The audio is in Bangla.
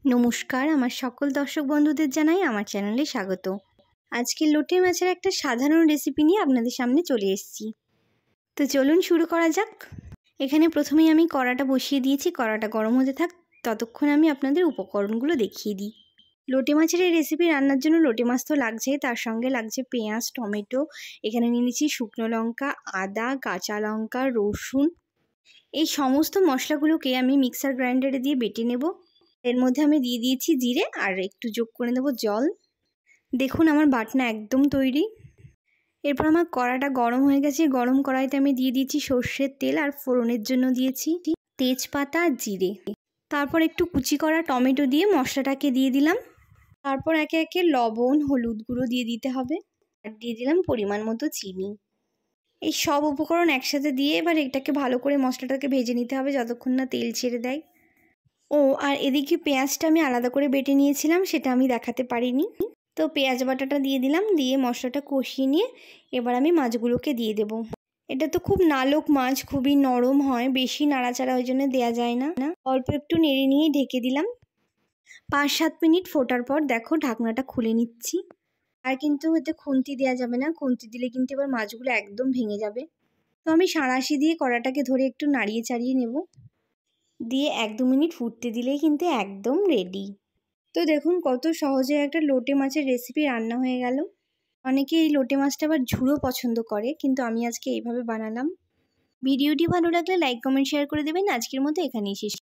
নমস্কার, আমার সকল দর্শক বন্ধুদের জানাই আমার চ্যানেলে স্বাগত। আজকে লোটে মাছের একটা সাধারণ রেসিপি নিয়ে আপনাদের সামনে চলে এসেছি। তো চলুন শুরু করা যাক। এখানে প্রথমেই আমি কড়াটা বসিয়ে দিয়েছি। কড়াটা গরম হতে থাক, ততক্ষণ আমি আপনাদের উপকরণগুলো দেখিয়ে দিই। লোটে মাছের এই রেসিপি রান্নার জন্য লোটে মাছ তো লাগছেই, তার সঙ্গে লাগছে পেঁয়াজ, টমেটো, এখানে নিয়ে নিচ্ছি শুকনো লঙ্কা, আদা, কাঁচা লঙ্কা, রসুন। এই সমস্ত মশলাগুলোকে আমি মিক্সার গ্রাইন্ডারে দিয়ে বেটে নেব। এর মধ্যে আমি দিয়ে দিয়েছি জিরে আর একটু যোগ করে দেবো জল। দেখুন আমার বাটনা একদম তৈরি। এরপর আমার কড়াটা গরম হয়ে গেছে। গরম কড়াইতে আমি দিয়ে দিয়েছি সর্ষের তেল আর ফোড়নের জন্য দিয়েছি তেজপাতা আর জিরে। তারপর একটু কুচি করা টমেটো দিয়ে মশলাটাকে দিয়ে দিলাম। তারপর একে একে লবণ, হলুদ গুঁড়ো দিয়ে দিতে হবে আর দিয়ে দিলাম পরিমাণ মতো চিনি। এই সব উপকরণ একসাথে দিয়ে এবার এটাকে ভালো করে মশলাটাকে ভেজে নিতে হবে যতক্ষণ না তেল ছেড়ে দেয়। আর এদিকে পেঁয়াজটা আমি আলাদা করে বেটে নিয়েছিলাম, সেটা আমি দেখাতে পারিনি। তো পেঁয়াজ বাটাটা দিয়ে দিলাম, দিয়ে মশলাটা কষিয়ে নিয়ে এবার আমি মাছগুলোকে দিয়ে দেব। এটা তো খুব নালক মাছ, খুবই নরম হয়, বেশি নাড়াচাড়া ওই জন্য দেওয়া যায় না। অল্প একটু নেড়ে নিয়ে ঢেকে দিলাম। 5-7 মিনিট ফোটার পর দেখো ঢাকনাটা খুলে নিচ্ছি। আর কিন্তু এতে খুন্তি দেওয়া যাবে না, খুন্তি দিলে কিন্তু এবার মাছগুলো একদম ভেঙে যাবে। তো আমি সাঁড়াশি দিয়ে কড়াটাকে ধরে একটু নাড়িয়ে চাড়িয়ে নেব, দিয়ে 1-2 মিনিট ফুটতে দিলেই কিন্তু একদম রেডি। তো দেখুন কত সহজে একটা লোটে মাছের রেসিপি রান্না হয়ে গেল। অনেকে এই লোটে মাছটা আবার ঝুড়ো পছন্দ করে, কিন্তু আমি আজকে এইভাবে বানালাম। ভিডিওটি ভালো লাগলে লাইক, কমেন্ট, শেয়ার করে দেবেন। আজকের মতো এখানেই শেষ।